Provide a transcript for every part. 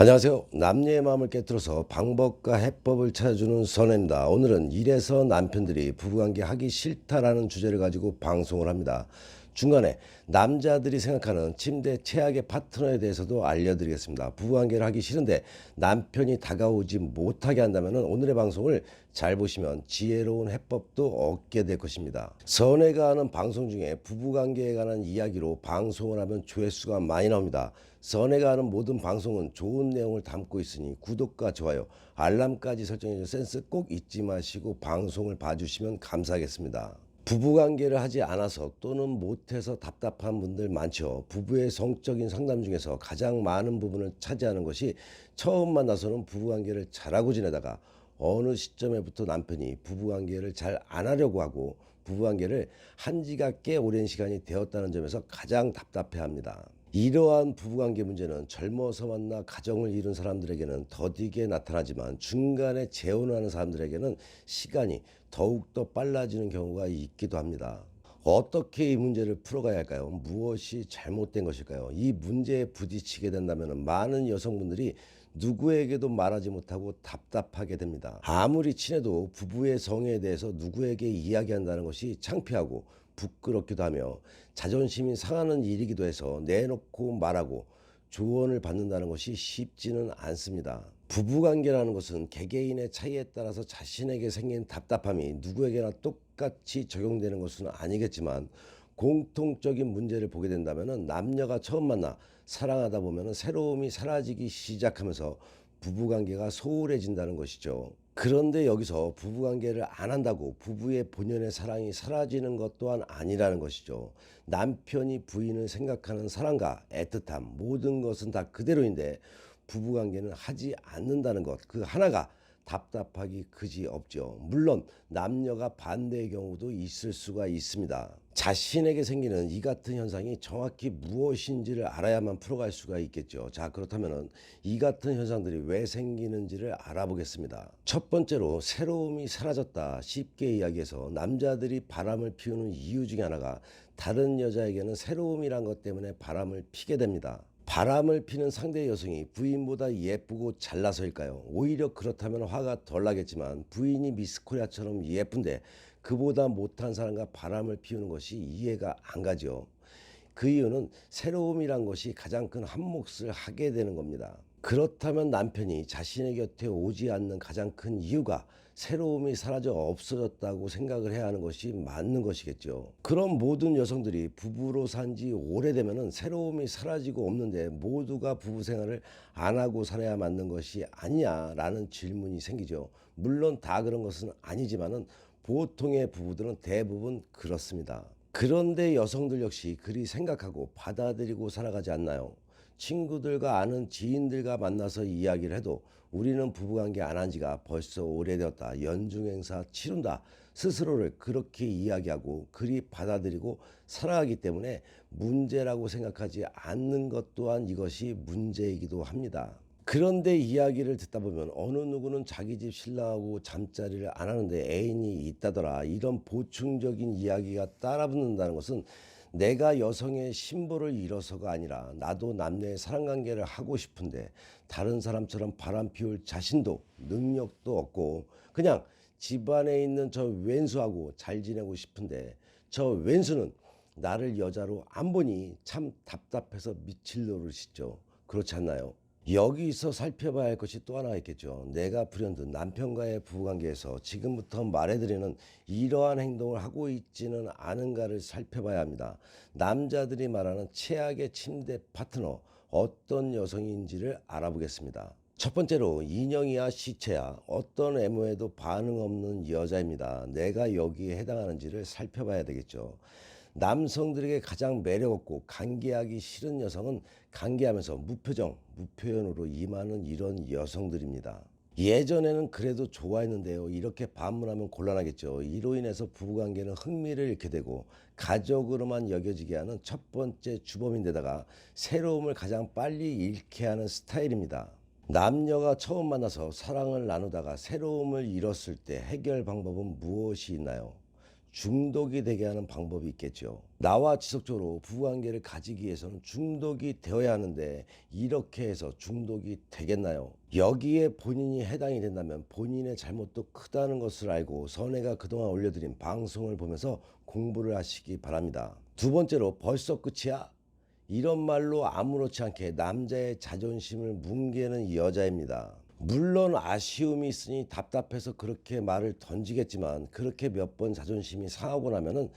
안녕하세요. 남녀의 마음을 깨뜨려서 방법과 해법을 찾아주는 선혜입니다. 오늘은 이래서 남편들이 부부관계 하기 싫다라는 주제를 가지고 방송을 합니다. 중간에 남자들이 생각하는 침대 최악의 파트너에 대해서도 알려드리겠습니다. 부부관계를 하기 싫은데 남편이 다가오지 못하게 한다면 오늘의 방송을 잘 보시면 지혜로운 해법도 얻게 될 것입니다. 선혜가 하는 방송 중에 부부관계에 관한 이야기로 방송을 하면 조회수가 많이 나옵니다. 선혜가 하는 모든 방송은 좋은 내용을 담고 있으니 구독과 좋아요, 알람까지 설정해줄 센스 꼭 잊지 마시고 방송을 봐주시면 감사하겠습니다. 부부관계를 하지 않아서 또는 못해서 답답한 분들 많죠. 부부의 성적인 상담 중에서 가장 많은 부분을 차지하는 것이 처음 만나서는 부부관계를 잘하고 지내다가 어느 시점에부터 남편이 부부관계를 잘 안 하려고 하고 부부관계를 한 지가 꽤 오랜 시간이 되었다는 점에서 가장 답답해합니다. 이러한 부부관계 문제는 젊어서 만나 가정을 이룬 사람들에게는 더디게 나타나지만 중간에 재혼하는 사람들에게는 시간이 더욱더 빨라지는 경우가 있기도 합니다. 어떻게 이 문제를 풀어가야 할까요? 무엇이 잘못된 것일까요? 이 문제에 부딪히게 된다면 많은 여성분들이 누구에게도 말하지 못하고 답답하게 됩니다. 아무리 친해도 부부의 성에 대해서 누구에게 이야기한다는 것이 창피하고 부끄럽기도 하며 자존심이 상하는 일이기도 해서 내놓고 말하고 조언을 받는다는 것이 쉽지는 않습니다. 부부관계라는 것은 개개인의 차이에 따라서 자신에게 생긴 답답함이 누구에게나 똑같이 적용되는 것은 아니겠지만 공통적인 문제를 보게 된다면 남녀가 처음 만나 사랑하다 보면 새로움이 사라지기 시작하면서 부부관계가 소홀해진다는 것이죠. 그런데 여기서 부부관계를 안 한다고 부부의 본연의 사랑이 사라지는 것 또한 아니라는 것이죠. 남편이 부인을 생각하는 사랑과 애틋함 모든 것은 다 그대로인데 부부관계는 하지 않는다는 것 그 하나가 답답하기 그지 없죠. 물론 남녀가 반대의 경우도 있을 수가 있습니다. 자신에게 생기는 이 같은 현상이 정확히 무엇인지를 알아야만 풀어갈 수가 있겠죠. 자, 그렇다면 이 같은 현상들이 왜 생기는지를 알아보겠습니다. 첫 번째로 새로움이 사라졌다. 쉽게 이야기해서 남자들이 바람을 피우는 이유 중에 하나가 다른 여자에게는 새로움이란 것 때문에 바람을 피게 됩니다. 바람을 피는 상대 여성이 부인보다 예쁘고 잘나서일까요? 오히려 그렇다면 화가 덜 나겠지만 부인이 미스코리아처럼 예쁜데 그보다 못한 사람과 바람을 피우는 것이 이해가 안 가죠. 그 이유는 새로움이란 것이 가장 큰 한몫을 하게 되는 겁니다. 그렇다면 남편이 자신의 곁에 오지 않는 가장 큰 이유가 새로움이 사라져 없어졌다고 생각을 해야 하는 것이 맞는 것이겠죠. 그럼 모든 여성들이 부부로 산 지 오래되면 새로움이 사라지고 없는데 모두가 부부 생활을 안 하고 살아야 맞는 것이 아니냐라는 질문이 생기죠. 물론 다 그런 것은 아니지만은 보통의 부부들은 대부분 그렇습니다. 그런데 여성들 역시 그리 생각하고 받아들이고 살아가지 않나요? 친구들과 아는 지인들과 만나서 이야기를 해도 우리는 부부관계 안 한 지가 벌써 오래되었다. 연중행사 치룬다. 스스로를 그렇게 이야기하고 그리 받아들이고 살아가기 때문에 문제라고 생각하지 않는 것 또한 이것이 문제이기도 합니다. 그런데 이야기를 듣다 보면 어느 누구는 자기 집 신랑하고 잠자리를 안 하는데 애인이 있다더라. 이런 보충적인 이야기가 따라붙는다는 것은 내가 여성의 심보를 잃어서가 아니라 나도 남녀의 사랑관계를 하고 싶은데 다른 사람처럼 바람 피울 자신도 능력도 없고 그냥 집안에 있는 저 왼수하고 잘 지내고 싶은데 저 왼수는 나를 여자로 안 보니 참 답답해서 미칠 노릇이죠. 그렇지 않나요? 여기서 살펴봐야 할 것이 또 하나 있겠죠. 내가 불현듯 남편과의 부부관계에서 지금부터 말해드리는 이러한 행동을 하고 있지는 않은가를 살펴봐야 합니다. 남자들이 말하는 최악의 침대 파트너 어떤 여성인지를 알아보겠습니다. 첫 번째로 인형이야 시체야 어떤 외모에도 반응 없는 여자입니다. 내가 여기에 해당하는지를 살펴봐야 되겠죠. 남성들에게 가장 매력없고 관계하기 싫은 여성은 관계하면서 무표정, 무표현으로 임하는 이런 여성들입니다. 예전에는 그래도 좋아했는데요. 이렇게 반문하면 곤란하겠죠. 이로 인해서 부부관계는 흥미를 잃게 되고 가족으로만 여겨지게 하는 첫 번째 주범인데다가 새로움을 가장 빨리 잃게 하는 스타일입니다. 남녀가 처음 만나서 사랑을 나누다가 새로움을 잃었을 때 해결 방법은 무엇이 있나요? 중독이 되게 하는 방법이 있겠죠. 나와 지속적으로 부부관계를 가지기 위해서는 중독이 되어야 하는데 이렇게 해서 중독이 되겠나요? 여기에 본인이 해당이 된다면 본인의 잘못도 크다는 것을 알고 선혜가 그동안 올려드린 방송을 보면서 공부를 하시기 바랍니다. 두 번째로 벌써 끝이야? 이런 말로 아무렇지 않게 남자의 자존심을 뭉개는 여자입니다. 물론 아쉬움이 있으니 답답해서 그렇게 말을 던지겠지만 그렇게 몇 번 자존심이 상하고 나면은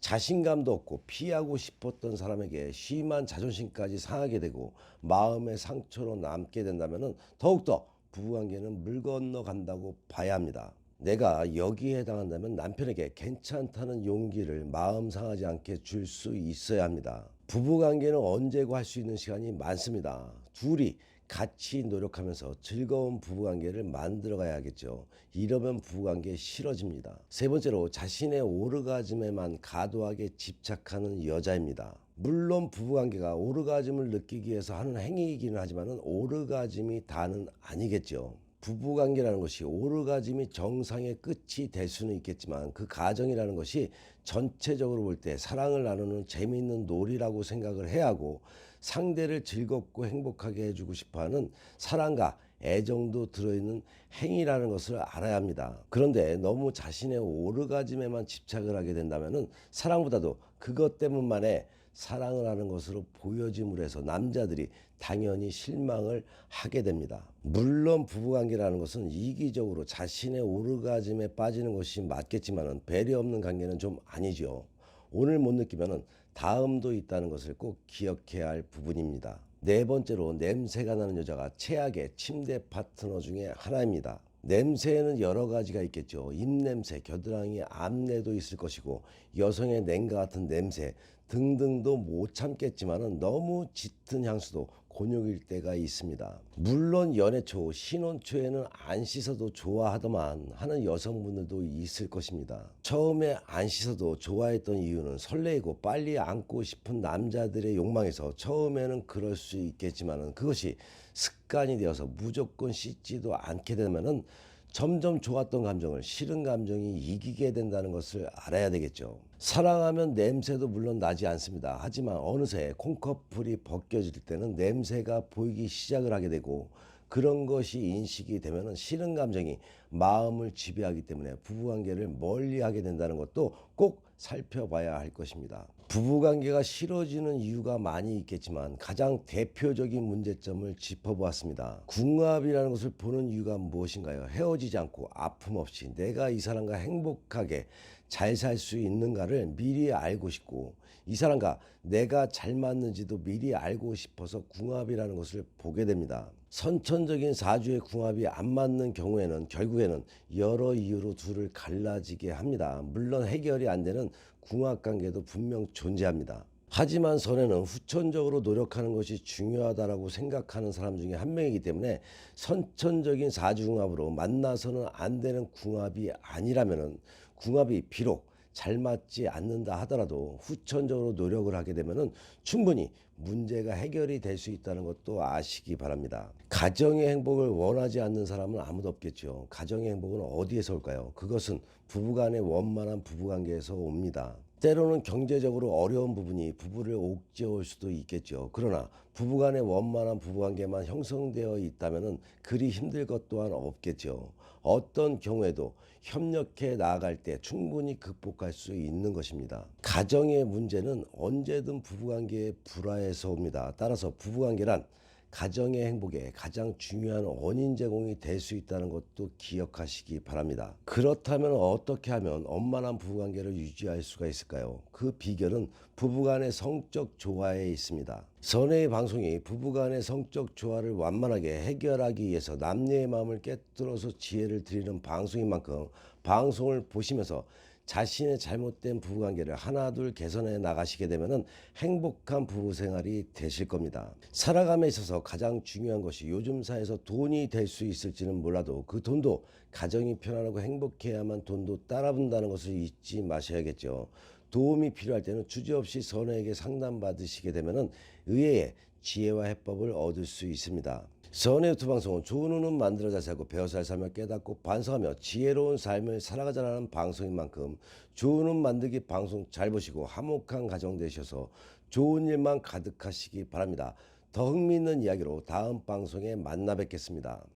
자신감도 없고 피하고 싶었던 사람에게 심한 자존심까지 상하게 되고 마음의 상처로 남게 된다면은 더욱더 부부관계는 물 건너 간다고 봐야 합니다. 내가 여기에 해당한다면 남편에게 괜찮다는 용기를 마음 상하지 않게 줄 수 있어야 합니다. 부부관계는 언제고 할 수 있는 시간이 많습니다. 둘이 같이 노력하면서 즐거운 부부관계를 만들어 가야겠죠. 이러면 부부관계 싫어집니다. 세 번째로 자신의 오르가즘에만 과도하게 집착하는 여자입니다. 물론 부부관계가 오르가즘을 느끼기 위해서 하는 행위이기는 하지만 오르가즘이 다는 아니겠죠. 부부관계라는 것이 오르가즘이 정상의 끝이 될 수는 있겠지만 그 과정이라는 것이 전체적으로 볼 때 사랑을 나누는 재미있는 놀이라고 생각을 해야 하고 상대를 즐겁고 행복하게 해주고 싶어하는 사랑과 애정도 들어있는 행위라는 것을 알아야 합니다. 그런데 너무 자신의 오르가즘에만 집착을 하게 된다면 사랑보다도 그것 때문만에 사랑을 하는 것으로 보여짐으로 해서 남자들이 당연히 실망을 하게 됩니다. 물론 부부관계라는 것은 이기적으로 자신의 오르가즘에 빠지는 것이 맞겠지만 배려 없는 관계는 좀 아니죠. 오늘 못 느끼면 다음도 있다는 것을 꼭 기억해야 할 부분입니다. 네 번째로 냄새가 나는 여자가 최악의 침대 파트너 중에 하나입니다. 냄새에는 여러 가지가 있겠죠. 입냄새, 겨드랑이 암내도 있을 것이고 여성의 냉과 같은 냄새 등등도 못 참겠지만 너무 짙은 향수도 곤욕일 때가 있습니다. 물론 연애 초, 신혼 초에는 안 씻어도 좋아하더만 하는 여성분들도 있을 것입니다. 처음에 안 씻어도 좋아했던 이유는 설레이고 빨리 안고 싶은 남자들의 욕망에서 처음에는 그럴 수 있겠지만 그것이 습관이 되어서 무조건 씻지도 않게 되면은 점점 좋았던 감정을 싫은 감정이 이기게 된다는 것을 알아야 되겠죠. 사랑하면 냄새도 물론 나지 않습니다. 하지만 어느새 콩커플이 벗겨질 때는 냄새가 보이기 시작을 하게 되고 그런 것이 인식이 되면 싫은 감정이 마음을 지배하기 때문에 부부관계를 멀리하게 된다는 것도 꼭 살펴봐야 할 것입니다. 부부관계가 싫어지는 이유가 많이 있겠지만 가장 대표적인 문제점을 짚어보았습니다. 궁합이라는 것을 보는 이유가 무엇인가요? 헤어지지 않고 아픔 없이 내가 이 사람과 행복하게 잘 살 수 있는가를 미리 알고 싶고 이 사람과 내가 잘 맞는지도 미리 알고 싶어서 궁합이라는 것을 보게 됩니다. 선천적인 사주의 궁합이 안 맞는 경우에는 결국에는 여러 이유로 둘을 갈라지게 합니다. 물론 해결이 안 되는 궁합관계도 분명 존재합니다. 하지만 선에는 후천적으로 노력하는 것이 중요하다고 생각하는 사람 중에 한 명이기 때문에 선천적인 사주궁합으로 만나서는 안 되는 궁합이 아니라면 궁합이 비록 잘 맞지 않는다 하더라도 후천적으로 노력을 하게 되면 충분히 문제가 해결이 될 수 있다는 것도 아시기 바랍니다. 가정의 행복을 원하지 않는 사람은 아무도 없겠죠. 가정의 행복은 어디에서 올까요? 그것은 부부간의 원만한 부부관계에서 옵니다. 때로는 경제적으로 어려운 부분이 부부를 옥죄올 수도 있겠죠. 그러나 부부간의 원만한 부부관계만 형성되어 있다면 그리 힘들 것 또한 없겠죠. 어떤 경우에도 협력해 나아갈 때 충분히 극복할 수 있는 것입니다. 가정의 문제는 언제든 부부관계의 불화에서 옵니다. 따라서 부부관계란 가정의 행복에 가장 중요한 원인 제공이 될 수 있다는 것도 기억하시기 바랍니다. 그렇다면 어떻게 하면 원만한 부부관계를 유지할 수가 있을까요? 그 비결은 부부간의 성적 조화에 있습니다. 선의 방송이 부부간의 성적 조화를 완만하게 해결하기 위해서 남녀의 마음을 꿰뚫어서 지혜를 드리는 방송인 만큼 방송을 보시면서 자신의 잘못된 부부관계를 하나둘 개선해 나가시게 되면 행복한 부부생활이 되실 겁니다. 살아감에 있어서 가장 중요한 것이 요즘 사회에서 돈이 될 수 있을지는 몰라도 그 돈도 가정이 편안하고 행복해야만 돈도 따라붙는다는 것을 잊지 마셔야겠죠. 도움이 필요할 때는 주저없이 선우에게 상담받으시게 되면 의외의 지혜와 해법을 얻을 수 있습니다. 선의 유튜브 방송은 좋은 후는 만들어 자세하고 배워서 할 삶을 깨닫고 반성하며 지혜로운 삶을 살아가자라는 방송인 만큼 좋은 후 만들기 방송 잘 보시고 화목한 가정 되셔서 좋은 일만 가득하시기 바랍니다. 더 흥미있는 이야기로 다음 방송에 만나 뵙겠습니다.